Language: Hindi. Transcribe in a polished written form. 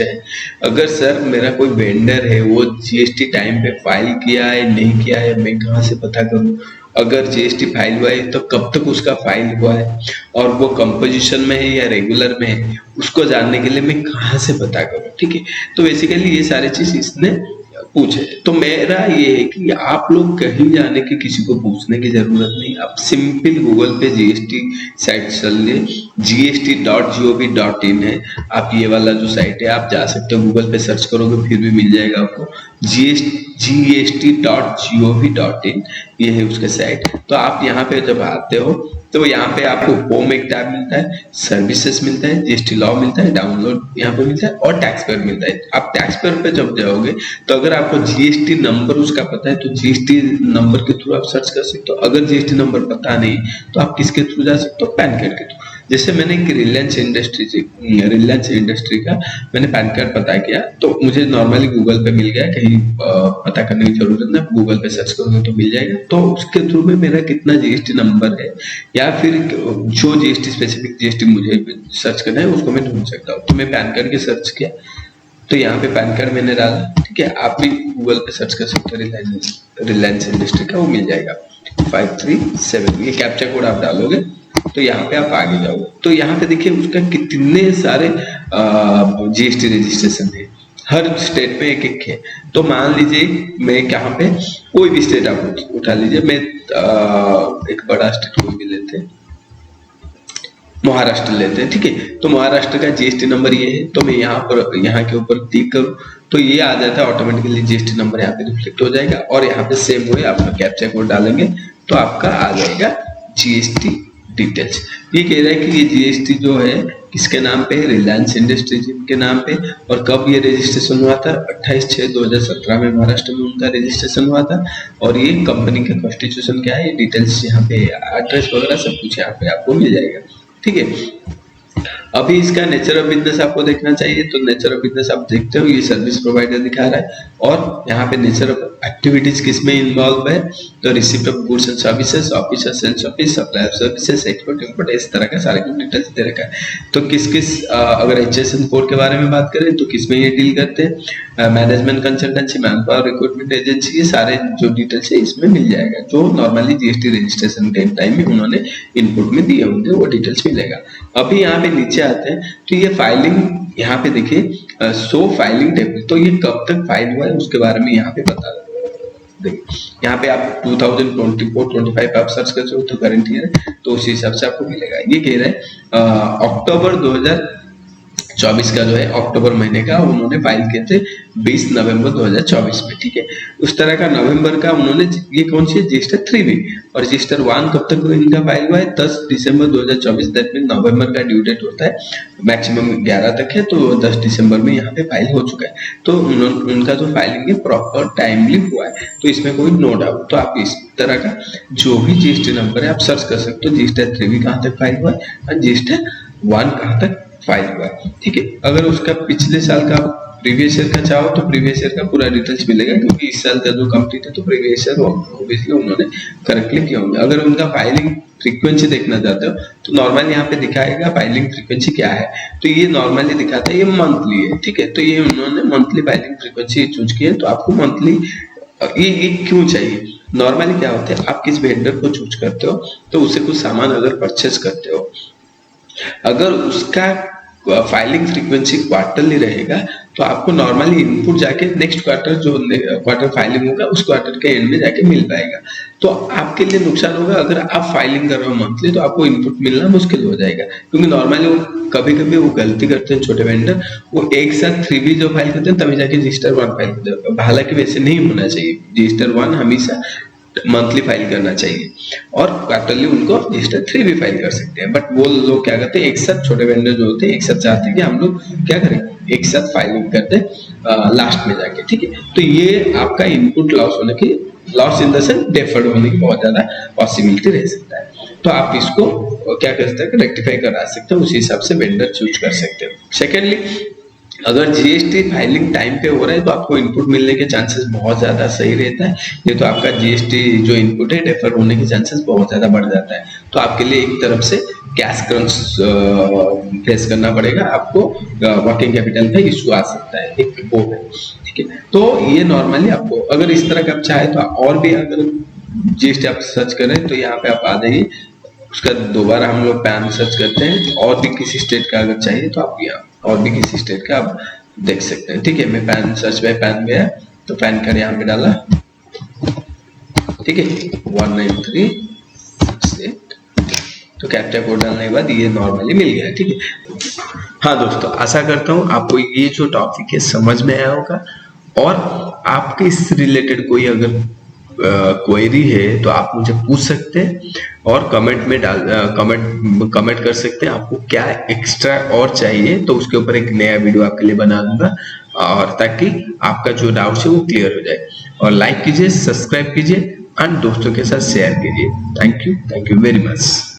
है। अगर सर मेरा कोई वेंडर है वो जीएसटी टाइम पे फाइल किया है नहीं किया है, मैं कहाँ से पता करूँ? अगर जीएसटी फाइल हुआ है तो कब तक उसका फाइल हुआ है, और वो कंपोजिशन में है या रेगुलर में है, उसको जानने के लिए मैं कहाँ से पता करूँ? ठीक है, तो बेसिकली ये सारी चीज इसने पूछे। तो मेरा ये है कि आप लोग कहीं जाने की किसी को पूछने की जरूरत नहीं, आप सिंपल गूगल पे जीएसटी साइट चल लिए, gst.gov.in है, आप ये वाला जो साइट है आप जा सकते हो, गूगल पे सर्च करोगे फिर भी मिल जाएगा आपको, gst.gov.in, ये है उसका साइट। तो आप यहाँ पे जब आते हो तो यहाँ पे आपको होम एक टैब मिलता है, सर्विसेज मिलता है, जीएसटी लॉ मिलता है, डाउनलोड यहाँ पे मिलता है, और टैक्स पेयर मिलता है। आप टैक्स पेयर पे जब जाओगे तो अगर आपको जीएसटी नंबर उसका पता है तो जीएसटी नंबर के थ्रू आप सर्च कर सकते हो। अगर जीएसटी नंबर पता नहीं तो आप किसके थ्रू जा सकते हो? पैन कार्ड के थ्रू। जैसे मैंने एक रिलायंस इंडस्ट्री का मैंने पैन कार्ड पता किया तो मुझे नॉर्मली गूगल पे मिल गया, कहीं पता करने की जरूरत नहीं, गूगल पे सर्च करोगे तो मिल जाएगा। तो उसके थ्रू में मेरा कितना जीएसटी नंबर है या फिर जो जीएसटी स्पेसिफिक जीएसटी मुझे सर्च करना है उसको मैं ढूंढ सकता हूँ। तो मैं पैन कार्ड के सर्च किया तो यहाँ पे पैन कार्ड मैंने डाला, ठीक है, आप भी गूगल पे सर्च कर सकते हो रिलायंस इंडस्ट्री का, वो मिल जाएगा 537, ये कैप्चा कोड आप डालोगे तो यहाँ पे आप आगे जाओगे तो यहाँ पे देखिए उसका कितने सारे जीएसटी रजिस्ट्रेशन है, हर स्टेट में एक एक है। तो मान लीजिए मैं यहाँ पे कोई भी स्टेट आप उठा लीजिए, मैं एक बड़ा स्टेट कोई भी लेते हैं, महाराष्ट्र लेते हैं, ठीक है, तो महाराष्ट्र का जीएसटी नंबर ये है, तो मैं यहाँ के ऊपर क्लिक करूँ तो ये आ जाता है ऑटोमेटिकली, जीएसटी नंबर यहाँ पे रिफ्लेक्ट हो जाएगा, और यहाँ पे सेम हुए आपका कैप्चा कोड डालेंगे तो आपका आ जाएगा जीएसटी डिटेल्स। ये कह रहा है कि ये जीएसटी जो है किसके नाम पे है? रिलायंस इंडस्ट्रीज के नाम पे। और कब ये रजिस्ट्रेशन हुआ था? 28/6/2017 में महाराष्ट्र में उनका रजिस्ट्रेशन हुआ था। और ये कंपनी का कॉन्स्टिट्यूशन क्या है, ये डिटेल्स यहाँ पे, एड्रेस वगैरह सब कुछ यहाँ पे आपको मिल जाएगा, ठीक है। अभी इसका नेचर ऑफ बिजनेस आपको देखना चाहिए, तो नेचर ऑफ बिजनेस आप देखते हो, ये सर्विस प्रोवाइडर दिखा रहा है, और यहाँ पे नेचर ऑफ एक्टिविटीज किसमें इन्वॉल्व है, तो receipt of goods and services, office और sales office, supply of services, export import, इस तरह का सारे डिटेल्स दे रखा है। तो किस किस अगर एचएसएन कोड के बारे में बात करें तो किसमें ये डील करते हैं, management consultancy, man power recruitment agency, ये सारे जो डिटेल्स है इसमें मिल जाएगा, जो नॉर्मली जीएसटी रजिस्ट्रेशन के टाइम में उन्होंने इनपुट में दिए होंगे वो डिटेल्स मिलेगा। अभी यहाँ पे नीचे आते हैं तो ये फाइलिंग, यहाँ पे देखिए शो फाइलिंग टेबल, तो ये कब तक फाइल हुआ है उसके बारे में यहाँ पे बता देखिए, यहाँ पे आप 2024-25 आप सर्च कर सकते हो तो करंट ईयर है, तो उसी हिसाब से आपको मिलेगा। ये कह रहे हैं अक्टूबर 2024 का जो है, अक्टूबर महीने का उन्होंने फाइल किए थे 20 नवंबर 2024 में, ठीक है। उस तरह का नवंबर का उन्होंने, ये कौन सी है, रजिस्टर 3 भी, और रजिस्टर 1 कब तक इनका फाइल हुआ है? 10 दिसंबर 2024, दैट मीन नवंबर का ड्यू डेट होता है, मैक्सिमम 11 तक है, तो 10 दिसंबर में यहाँ पे फाइल हो चुका है। तो उनका जो फाइलिंग है प्रॉपर टाइमली हुआ है, तो इसमें कोई नो डाउट। तो आप इस तरह का जो भी जीएसटी नंबर है आप सर्च कर सकते हो, रजिस्टर 3 भी कहाँ तक फाइल हुआ है और रजिस्टर 1 कहाँ तक फाइल हुआ है, ठीक है। अगर उसका पिछले साल का प्रीवियस ईयर का चाहो तो प्रीवियस ईयर का पूरा डिटेल्स मिलेगा, क्योंकि इस साल का जो कंप्लीट है तो प्रीवियस ईयर ऑब्वियसली उन्होंने करेक्टली किया होंगे। अगर उनका फाइलिंग फ्रीक्वेंसी देखना चाहते हो तो नॉर्मली यहाँ पे दिखाएगा फाइलिंग फ्रीक्वेंसी क्या है, तो ये नॉर्मली दिखाता है, ये मंथली है, ठीक है। तो ये उन्होंने मंथली फाइलिंग फ्रीक्वेंसी चूज की है, तो आपको मंथली ये क्यों चाहिए? नॉर्मली क्या होता है, आप किस वेंडर को चूज करते हो तो उसे कुछ सामान अगर परचेस करते हो, अगर उसका फाइलिंग फ्रीक्वेंसी क्वार्टरली रहेगा तो आपको नॉर्मली इनपुट जाके नेक्स्ट क्वार्टर जो क्वार्टर फाइलिंग होगा उस क्वार्टर के एंड में जाके मिल पाएगा। तो आपके लिए नुकसान होगा, अगर आप फाइलिंग कर रहे हो मंथली तो आपको इनपुट मिलना मुश्किल हो जाएगा, क्योंकि नॉर्मली वो कभी-कभी वो गलती करते हैं छोटे वेंडर, वो एक साथ 3 जो फाइल करते हैं तभी जाके रजिस्टर 1 फाइल करते हैं। हालांकि वैसे नहीं होना चाहिए, रजिस्टर 1 हमेशा मंथली फाइल करना चाहिए, और क्वार्टरली उनको रजिस्टर 3 भी फाइल कर सकते हैं। बट वो लोग क्या करते हैं, एक साथ छोटे वेंडर जो होते हैं एक साथ चाहते हैं कि हम लोग क्या करें, एक साथ फाइलिंग करते लास्ट में जाके, ठीक है। तो ये आपका इनपुट लॉस होने की, loss in the sense deferred होने की बहुत ज्यादा पॉसिबिलिटी रह सकता है। तो आप इसको क्या कर सकते हैं, रेक्टिफाई करा सकते हैं, उसी हिसाब से वेंडर चूज कर सकते हैं। सेकेंडली, अगर जीएसटी फाइलिंग टाइम पे हो रहा है तो आपको इनपुट मिलने के चांसेस बहुत ज्यादा सही रहता है, ये तो आपका जीएसटी जो इनपुट है डेफर होने के चांसेस बहुत ज्यादा बढ़ जाता है। तो आपके लिए एक तरफ से कैश क्रंच फेस करना पड़ेगा आपको, वर्किंग कैपिटल का इशू आ सकता है, एक वो है, ठीक है। तो ये नॉर्मली आपको अगर इस तरह का आप चाहे तो और भी अगर जीएसटी आप सर्च करें तो यहाँ पे आप आ जाइए, उसका दोबारा हम लोग पैन सर्च करते हैं, और भी किसी स्टेट का अगर चाहिए तो आप यहाँ और भी किसी स्टेट का आप देख सकते हैं, ठीक है। मैं पैन सर्च बाय पैन में है तो पैन कार्ड यहाँ पे डाला, ठीक है, 1936, तो कैप्चा कोड डालने के बाद ये नॉर्मली मिल गया, ठीक है। हाँ दोस्तों, आशा करता हूँ आपको ये जो टॉपिक है समझ में आया होगा, और आपके इस रिलेटेड कोई अगर क्वेरी है तो आप मुझे पूछ सकते हैं, और कमेंट में कमेंट कर सकते हैं आपको क्या एक्स्ट्रा और चाहिए, तो उसके ऊपर एक नया वीडियो आपके लिए बना दूंगा, और ताकि आपका जो डाउट है वो क्लियर हो जाए। और लाइक कीजिए, सब्सक्राइब कीजिए, एंड दोस्तों के साथ शेयर कीजिए। Thank you very much.